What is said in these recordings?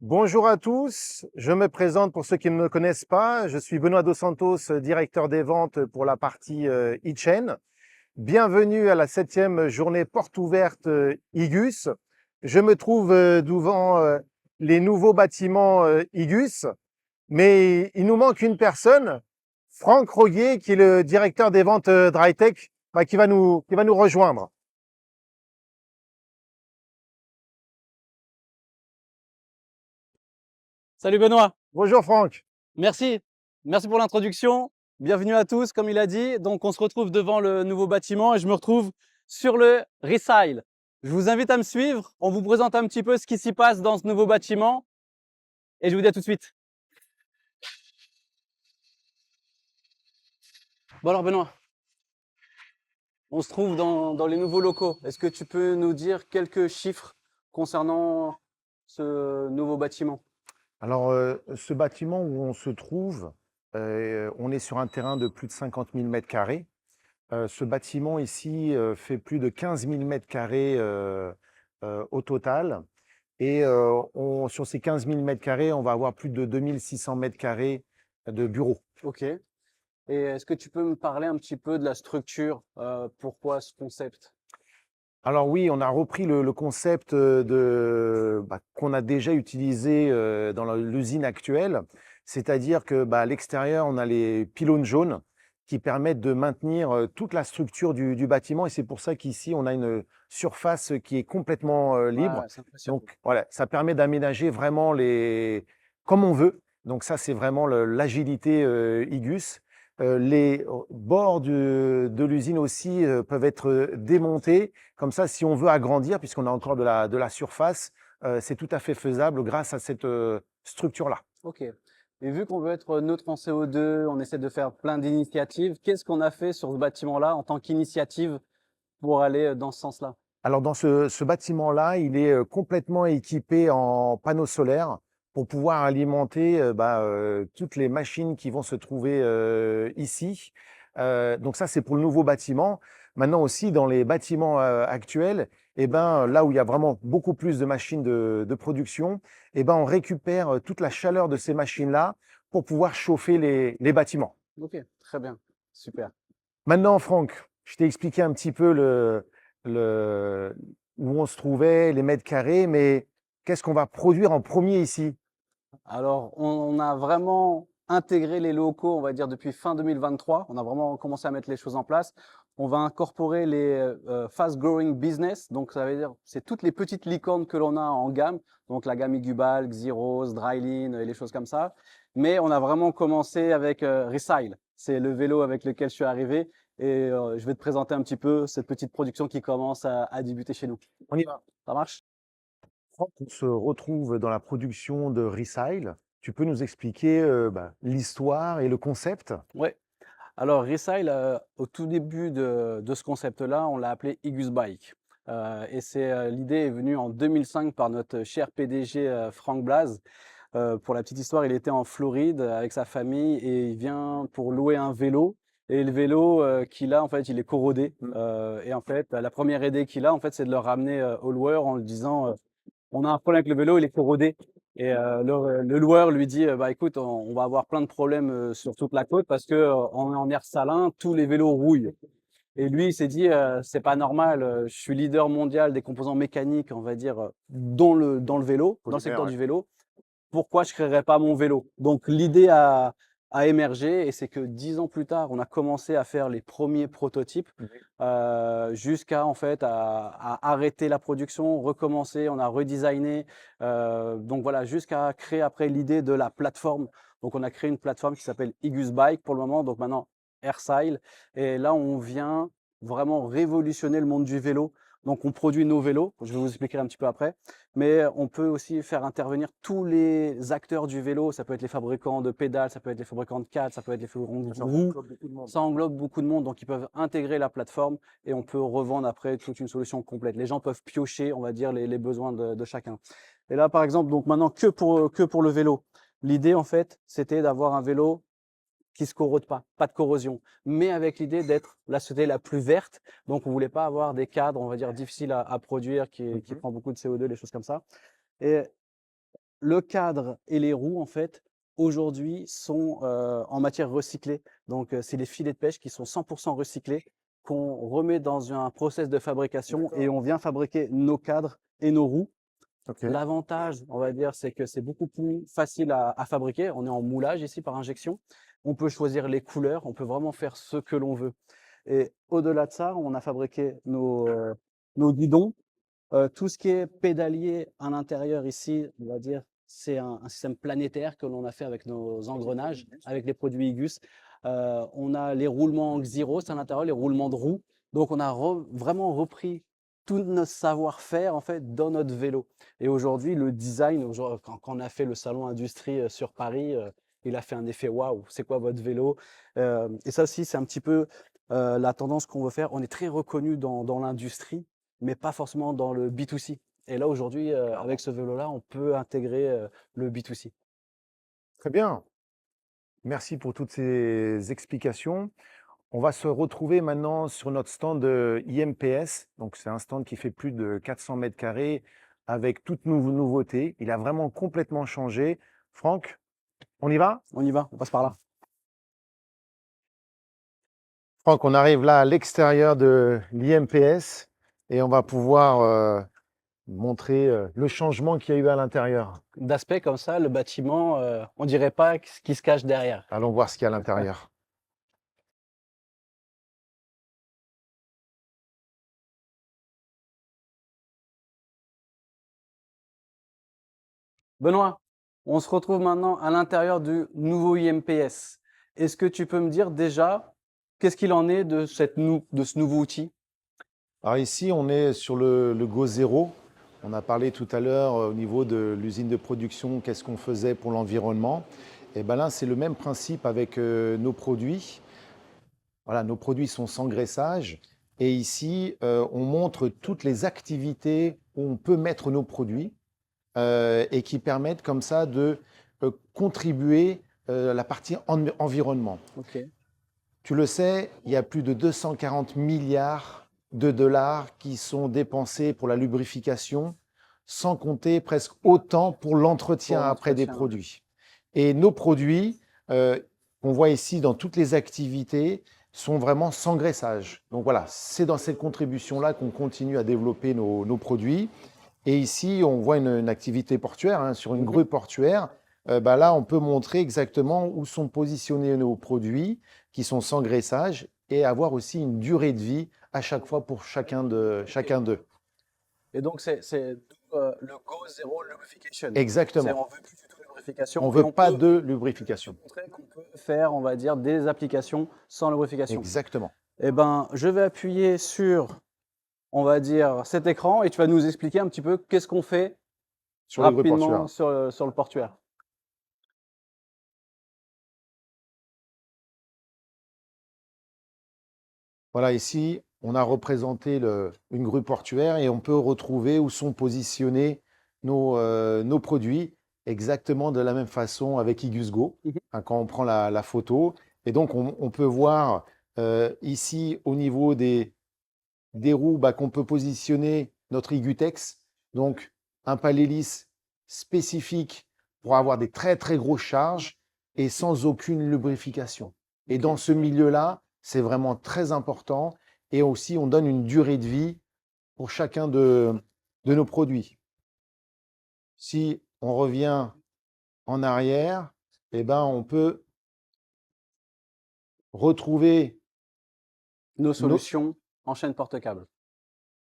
Bonjour à tous, je me présente pour ceux qui ne me connaissent pas. Je suis Benoît Dos Santos, directeur des ventes pour la partie e-chain. Bienvenue à la 7e journée porte ouverte IGUS. Je me trouve devant les nouveaux bâtiments IGUS, mais il nous manque une personne, Franck Roguier, qui est le directeur des ventes Drytech, qui va nous rejoindre. Salut Benoît, Bonjour Franck. merci. Merci pour l'introduction. Bienvenue à tous, comme il a dit. Donc, on se retrouve devant le nouveau bâtiment et je me retrouve sur le Resile. Je vous invite à me suivre. On vous présente un petit peu ce qui s'y passe dans ce nouveau bâtiment et je vous dis à tout de suite. Bon alors Benoît, on se trouve dans les nouveaux locaux. Est-ce que tu peux nous dire quelques chiffres concernant ce nouveau bâtiment? Alors, ce bâtiment où on se trouve, on est sur un terrain de plus de 50 000 mètres carrés. Ce bâtiment ici fait plus de 15 000 mètres carrés au total. Et sur ces 15 000 mètres carrés, on va avoir plus de 2600 mètres carrés de bureaux. Ok. Et est-ce que tu peux me parler un petit peu de la structure? Pourquoi ce concept? Alors oui, on a repris le concept qu'on a déjà utilisé dans l'usine actuelle, c'est-à-dire que à l'extérieur, on a les pylônes jaunes qui permettent de maintenir toute la structure du bâtiment et c'est pour ça qu'ici, on a une surface qui est complètement Ouais, libre. c'est impressionnant. Donc voilà, ça permet d'aménager vraiment comme on veut. Donc ça, c'est vraiment l'agilité IGUS. Les bords de l'usine aussi peuvent être démontés. Comme ça, si on veut agrandir, puisqu'on a encore de la surface, c'est tout à fait faisable grâce à cette structure-là. Ok. Et vu qu'on veut être neutre en CO2, on essaie de faire plein d'initiatives. Qu'est-ce qu'on a fait sur ce bâtiment-là en tant qu'initiative pour aller dans ce sens-là? Alors dans ce bâtiment-là, il est complètement équipé en panneaux solaires pour pouvoir alimenter toutes les machines qui vont se trouver ici. Donc ça, c'est pour le nouveau bâtiment. Maintenant aussi, dans les bâtiments actuels, eh ben, là où il y a vraiment beaucoup plus de machines de production, eh ben, on récupère toute la chaleur de ces machines-là pour pouvoir chauffer les bâtiments. Ok, très bien, super. Maintenant, Franck, je t'ai expliqué un petit peu le, où on se trouvait, les mètres carrés, mais qu'est-ce qu'on va produire en premier ici? Alors, on a vraiment intégré les locaux, on va dire, depuis fin 2023. On a vraiment commencé à mettre les choses en place. On va incorporer les fast growing business. Donc, ça veut dire, c'est toutes les petites licornes que l'on a en gamme. Donc, la gamme Igubal, Xeros, Drylin et les choses comme ça. Mais on a vraiment commencé avec Resile. C'est le vélo avec lequel je suis arrivé. Et je vais te présenter un petit peu cette petite production qui commence à débuter chez nous. On y va. Ça marche? Franck, on se retrouve dans la production de Resile. Tu peux nous expliquer l'histoire et le concept? Ouais. Alors Resile, au tout début de ce concept-là, on l'a appelé Igus Bike. Et l'idée est venue en 2005 par notre cher PDG Frank Blaze. Pour la petite histoire, il était en Floride avec sa famille et il vient pour louer un vélo. Et le vélo qu'il a, en fait, il est corrodé. Et en fait, la première idée qu'il a, en fait, c'est de le ramener au loueur en lui disant on a un problème avec le vélo, il est corrodé. Et le loueur lui dit bah écoute, on va avoir plein de problèmes sur toute la côte parce que en air salin, tous les vélos rouillent. Et lui, il s'est dit c'est pas normal, je suis leader mondial des composants mécaniques, on va dire, dans le vélo, dans le Polymère, secteur ouais. du vélo. Pourquoi je créerais pas mon vélo? Donc l'idée a émergé et c'est que 10 ans plus tard, on a commencé à faire les premiers prototypes, Oui. jusqu'à en fait à arrêter la production, recommencer, on a redesigné, donc voilà, jusqu'à créer après l'idée de la plateforme. Donc on a créé une plateforme qui s'appelle Igus Bike pour le moment, donc maintenant Airstyle et là on vient vraiment révolutionner le monde du vélo. Donc on produit nos vélos, je vais vous expliquer un petit peu après. Mais on peut aussi faire intervenir tous les acteurs du vélo. Ça peut être les fabricants de pédales, ça peut être les fabricants de cadres, ça peut être les fabricants de Ça roues. englobe beaucoup de monde. Ça englobe beaucoup de monde, donc ils peuvent intégrer la plateforme et on peut revendre après toute une solution complète. Les gens peuvent piocher, on va dire, les besoins de chacun. Et là, par exemple, donc maintenant que pour le vélo. L'idée, en fait, c'était d'avoir un vélo qui se corrode pas de corrosion, mais avec l'idée d'être la société la plus verte. Donc, on voulait pas avoir des cadres, on va dire, difficiles à produire, qui Mhm. prend beaucoup de CO2, des choses comme ça. Et le cadre et les roues, en fait, aujourd'hui, sont en matière recyclée. Donc, c'est les filets de pêche qui sont 100% recyclés, qu'on remet dans un process de fabrication et on vient fabriquer nos cadres et nos roues. Ok. L'avantage, on va dire, c'est que c'est beaucoup plus facile à fabriquer. On est en moulage ici par injection. On peut choisir les couleurs, on peut vraiment faire ce que l'on veut. Et au-delà de ça, on a fabriqué nos guidons. Tout ce qui est pédalier à l'intérieur ici, on va dire, c'est un système planétaire que l'on a fait avec nos engrenages, avec les produits Igus. On a les roulements Xyros à l'intérieur, les roulements de roues. Donc on a vraiment repris tout notre savoir-faire en fait dans notre vélo. Et aujourd'hui, le design, quand on a fait le salon industrie sur Paris, il a fait un effet waouh, c'est quoi votre vélo? Et ça aussi, c'est un petit peu la tendance qu'on veut faire. On est très reconnu dans l'industrie, mais pas forcément dans le B2C. Et là, aujourd'hui, avec ce vélo-là, on peut intégrer le B2C. Très bien. Merci pour toutes ces explications. On va se retrouver maintenant sur notre stand IMPS. Donc, c'est un stand qui fait plus de 400 mètres carrés avec toutes nos nouveautés. Il a vraiment complètement changé. Franck, on y va? On y va, on passe par là. Franck, on arrive là à l'extérieur de l'IMPS et on va pouvoir montrer le changement qu'il y a eu à l'intérieur. D'aspect comme ça, le bâtiment, on dirait pas ce qui se cache derrière. Allons voir ce qu'il y a à l'intérieur. Benoît, on se retrouve maintenant à l'intérieur du nouveau IMPS. Est-ce que tu peux me dire déjà qu'est-ce qu'il en est de ce nouveau outil? Alors ici, on est sur le Go Zéro. On a parlé tout à l'heure au niveau de l'usine de production, qu'est-ce qu'on faisait pour l'environnement. Et ben là, c'est le même principe avec nos produits. Voilà, nos produits sont sans graissage. Et ici, on montre toutes les activités où on peut mettre nos produits et qui permettent comme ça de contribuer à la partie environnement. Ok. Tu le sais, il y a plus de 240 milliards de dollars qui sont dépensés pour la lubrification, sans compter presque autant pour l'entretien après des produits. Et nos produits, qu'on voit ici dans toutes les activités, sont vraiment sans graissage. Donc voilà, c'est dans cette contribution-là qu'on continue à développer nos produits. Et ici, on voit une activité portuaire, hein, sur une grue portuaire. Là, on peut montrer exactement où sont positionnés nos produits qui sont sans graissage et avoir aussi une durée de vie à chaque fois pour chacun d'eux. Et donc, c'est le Go Zero Lubrification. Exactement. On veut plus du tout de lubrification. On ne veut pas de lubrification. Montrer qu'on peut faire, on va dire, des applications sans lubrification. Exactement. Eh ben, je vais appuyer sur, on va dire, cet écran et tu vas nous expliquer un petit peu qu'est-ce qu'on fait Sur le grue rapidement portuaire. sur le portuaire. Voilà, ici, on a représenté une grue portuaire et on peut retrouver où sont positionnés nos produits exactement de la même façon avec IgusGo, hein, quand on prend la photo. Et donc, on peut voir ici au niveau des roues qu'on peut positionner notre Igutex, donc un palais lisse spécifique pour avoir des très très grosses charges et sans aucune lubrification. Et dans ce milieu-là, c'est vraiment très important. Et aussi, on donne une durée de vie pour chacun de nos produits. Si on revient en arrière, eh ben, on peut retrouver nos solutions en chaîne porte-câble.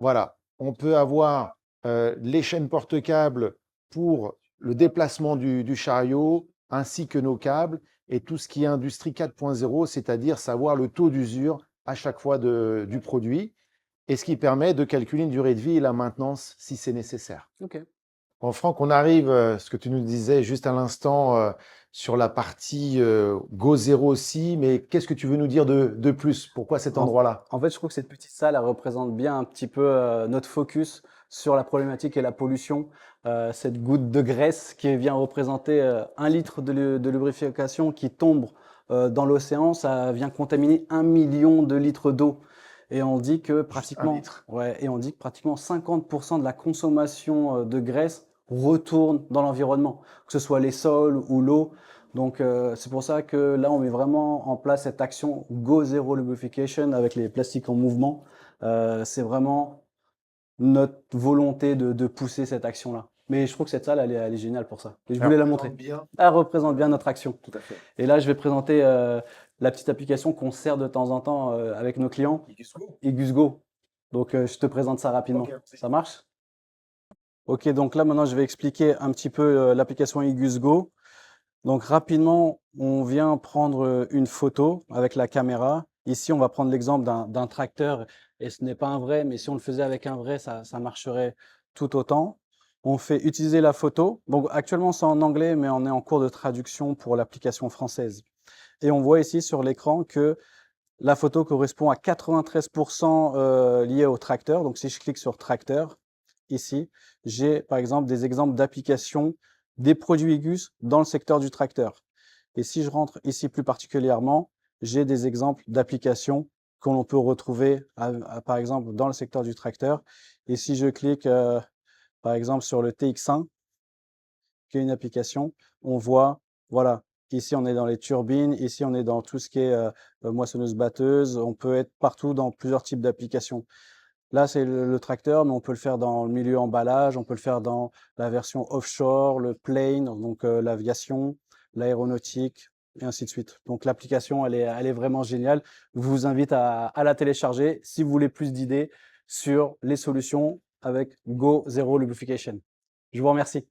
Voilà, on peut avoir les chaînes porte-câbles pour le déplacement du chariot, ainsi que nos câbles et tout ce qui est industrie 4.0, c'est-à-dire savoir le taux d'usure à chaque fois du produit, et ce qui permet de calculer une durée de vie et la maintenance si c'est nécessaire. Ok. Bon, Franck, on arrive, ce que tu nous disais juste à l'instant, sur la partie Go Zero aussi, mais qu'est-ce que tu veux nous dire de plus? Pourquoi cet endroit-là? En fait, je trouve que cette petite salle, elle représente bien un petit peu notre focus sur la problématique et la pollution. Cette goutte de graisse qui vient représenter 1 litre de lubrification qui tombe dans l'océan, ça vient contaminer 1 million de litres d'eau. Et on dit que Juste 1 litre. ouais, et on dit que pratiquement 50% de la consommation de graisse retourne dans l'environnement, que ce soit les sols ou l'eau. Donc, c'est pour ça que là, on met vraiment en place cette action Go Zero Lubrification avec les plastiques en mouvement. C'est vraiment notre volonté de pousser cette action-là. Mais je trouve que cette salle, elle est géniale pour ça. Et je voulais la montrer. Bien. Elle représente bien notre action. Tout à fait. Et là, je vais présenter la petite application qu'on sert de temps en temps avec nos clients, IgusGo. Donc, je te présente ça rapidement. Ok, merci. Ça marche? Ok, donc là, maintenant, je vais expliquer un petit peu l'application IgusGo. Donc, rapidement, on vient prendre une photo avec la caméra. Ici, on va prendre l'exemple d'un tracteur, et ce n'est pas un vrai, mais si on le faisait avec un vrai, ça marcherait tout autant. On fait utiliser la photo. Donc, actuellement, c'est en anglais, mais on est en cours de traduction pour l'application française. Et on voit ici sur l'écran que la photo correspond à 93% liée au tracteur. Donc, si je clique sur tracteur, ici, j'ai par exemple des exemples d'applications des produits Igus dans le secteur du tracteur. Et si je rentre ici plus particulièrement, j'ai des exemples d'applications que l'on peut retrouver par exemple dans le secteur du tracteur. Et si je clique par exemple sur le TX1, qui est une application, on voit, voilà, ici on est dans les turbines, ici on est dans tout ce qui est moissonneuse-batteuse, on peut être partout dans plusieurs types d'applications. Là, c'est le tracteur, mais on peut le faire dans le milieu emballage, on peut le faire dans la version offshore, le plane, donc l'aviation, l'aéronautique, et ainsi de suite. Donc l'application, elle est vraiment géniale. Je vous invite à la télécharger si vous voulez plus d'idées sur les solutions avec Go Zero Lubrification. Je vous remercie.